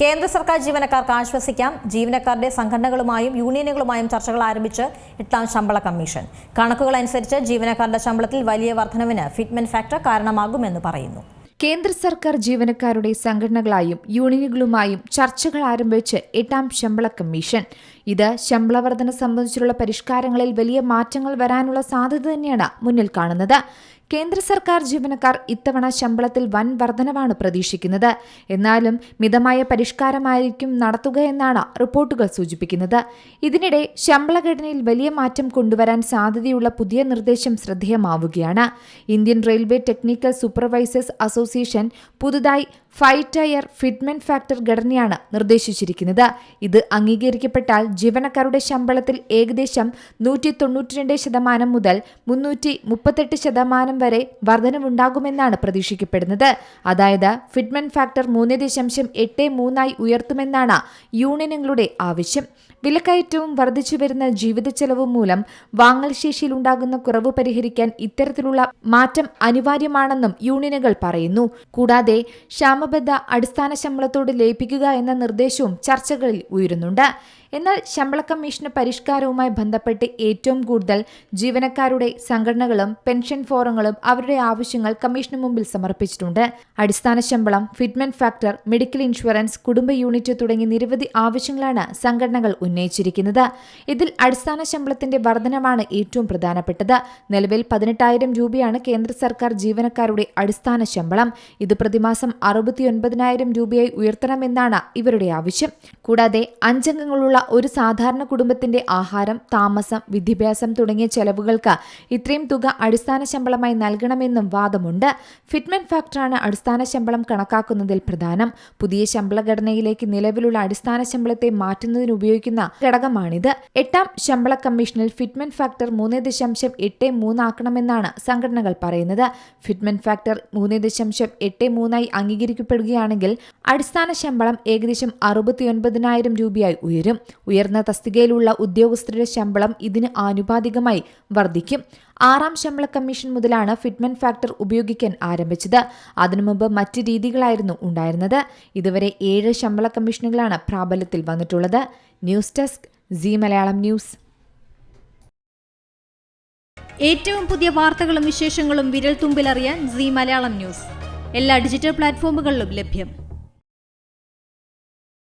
കേന്ദ്ര സർക്കാർ ജീവനക്കാർക്ക് ആശ്വസിക്കാം. ജീവനക്കാരുടെ സംഘടനകളുമായും യൂണിയനുകളുമായും ചർച്ചകൾ ആരംഭിച്ച് 8ാം ശമ്പള കമ്മീഷൻ. കണക്കുകൾ അനുസരിച്ച് ജീവനക്കാരുടെ ശമ്പളത്തിൽ വലിയ വർധനവിന് ഫിറ്റ്മെന്റ് ഫാക്ടർ കാരണമാകുമെന്ന് പറയുന്നു. കേന്ദ്ര സർക്കാർ ജീവനക്കാരുടെ സംഘടനകളായും യൂണിയനുകളുമായും ചർച്ചകൾ ആരംഭിച്ച് 8ാം ശമ്പള കമ്മീഷൻ. ഇത് ശമ്പള വർധന സംബന്ധിച്ചുള്ള പരിഷ്കാരങ്ങളിൽ വലിയ മാറ്റങ്ങൾ വരാനുള്ള സാധ്യത തന്നെയാണ് മുന്നിൽ കാണുന്നത്. കേന്ദ്ര സർക്കാർ ജീവനക്കാർ ഇത്തവണ ശമ്പളത്തിൽ വൻ വർധനവാണ് പ്രതീക്ഷിക്കുന്നത്. എന്നാലും മിതമായ പരിഷ്കാരമായിരിക്കും നടത്തുകയെന്നാണ് റിപ്പോർട്ടുകൾ സൂചിപ്പിക്കുന്നത്. ഇതിനിടെ ശമ്പളഘടനയിൽ വലിയ മാറ്റം കൊണ്ടുവരാൻ സാധ്യതയുള്ള പുതിയ നിർദ്ദേശം ശ്രദ്ധേയമാവുകയാണ്. Indian railway technical supervisors association പുതുതായി 5 ടയർ ഫിറ്റ്മെന്റ് ഫാക്ടർ ഘടനയാണ് നിർദ്ദേശിച്ചിരിക്കുന്നത്. ഇത് അംഗീകരിക്കപ്പെട്ടാൽ ജീവനക്കാരുടെ ശമ്പളത്തിൽ ഏകദേശം 192% മുതൽ 338% വരെ വർധനവുണ്ടാകുമെന്നാണ് പ്രതീക്ഷിക്കപ്പെടുന്നത്. അതായത് ഫിറ്റ്മെന്റ് ഫാക്ടർ 3.83 ഉയർത്തുമെന്നാണ് യൂണിയനുകളുടെ ആവശ്യം. വിലക്കയറ്റവും വർദ്ധിച്ചുവരുന്ന ജീവിത ചെലവും മൂലം വാങ്ങൽ ശേഷിയിലുണ്ടാകുന്ന കുറവ് പരിഹരിക്കാൻ ഇത്തരത്തിലുള്ള മാറ്റം അനിവാര്യമാണെന്നും യൂണിയനുകൾ പറയുന്നു. കൂടാതെ ക്ഷാമബദ്ധ അടിസ്ഥാന ശമ്പളത്തോട് ലയിപ്പിക്കുക എന്ന നിർദ്ദേശവും ചർച്ചകളിൽ ഉയരുന്നുണ്ട്. എന്നാൽ ശമ്പള കമ്മീഷന് പരിഷ്കാരവുമായി ബന്ധപ്പെട്ട് ഏറ്റവും കൂടുതൽ ജീവനക്കാരുടെ സംഘടനകളും പെൻഷൻ ഫോറങ്ങളും അവരുടെ ആവശ്യങ്ങൾ കമ്മീഷന് മുമ്പിൽ സമർപ്പിച്ചിട്ടുണ്ട്. അടിസ്ഥാന ശമ്പളം, ഫിറ്റ്മെന്റ് ഫാക്ടർ, മെഡിക്കൽ ഇൻഷുറൻസ്, കുടുംബ യൂണിറ്റ് തുടങ്ങി നിരവധി ആവശ്യങ്ങളാണ് സംഘടനകൾ ഉന്നയിച്ചിരിക്കുന്നത്. ഇതിൽ അടിസ്ഥാന ശമ്പളത്തിന്റെ വർധനവാണ് ഏറ്റവും പ്രധാനപ്പെട്ടത്. നിലവിൽ 18,000 രൂപയാണ് കേന്ദ്ര സർക്കാർ ജീവനക്കാരുടെ അടിസ്ഥാന ശമ്പളം. ഇത് പ്രതിമാസം 69,000 രൂപയായി ഉയർത്തണമെന്നാണ് ഇവരുടെ ആവശ്യം. കൂടാതെ 5 അംഗങ്ങളുള്ള ഒരു സാധാരണ കുടുംബത്തിന്റെ ആഹാരം, താമസം, വിദ്യാഭ്യാസം തുടങ്ങിയ ചെലവുകൾക്ക് ഇത്രയും തുക അടിസ്ഥാന ശമ്പളമായി നൽകണമെന്നും വാദമുണ്ട്. ഫിറ്റ്മെന്റ് ഫാക്ടറാണ് അടിസ്ഥാന ശമ്പളം കണക്കാക്കുന്നതിൽ പ്രധാനം. പുതിയ ശമ്പള ഘടനയിലേക്ക് നിലവിലുള്ള അടിസ്ഥാന ശമ്പളത്തെ മാറ്റുന്നതിന് ഉപയോഗിക്കുന്ന ഘടകമാണിത്. 8ാം ശമ്പള കമ്മീഷനിൽ ഫിറ്റ്മെന്റ് ഫാക്ടർ 3.83 ആക്കണമെന്നാണ് സംഘടനകൾ പറയുന്നത്. ഫിറ്റ്മെന്റ് ഫാക്ടർ 3.83 അംഗീകരിക്കപ്പെടുകയാണെങ്കിൽ അടിസ്ഥാന ശമ്പളം ഏകദേശം 69,000 രൂപയായി ഉയരും. ഉയർന്ന തസ്തികയിലുള്ള ഉദ്യോഗസ്ഥരുടെ ശമ്പളം ഇതിന് ആനുപാതികമായി വർദ്ധിക്കും. 6ാം ശമ്പള കമ്മീഷൻ മുതലാണ് ഫിറ്റ്മെന്റ് ഫാക്ടർ ഉപയോഗിക്കാൻ ആരംഭിച്ചത്. അതിനു മുമ്പ് മറ്റ് രീതികളായിരുന്നു ഉണ്ടായിരുന്നത്. ഇതുവരെ 7 ശമ്പള കമ്മീഷനുകളാണ് പ്രാബല്യത്തിൽ വന്നിട്ടുള്ളത്. News desk Zee Malayalam news. ഏറ്റവും പുതിയ വാർത്തകളും വിശേഷങ്ങളും വിരൽ തുമ്പിലറിയാൻ സീ മലയാളം ന്യൂസ് എല്ലാ ഡിജിറ്റൽ പ്ലാറ്റ്ഫോമുകളിലും ലഭ്യം.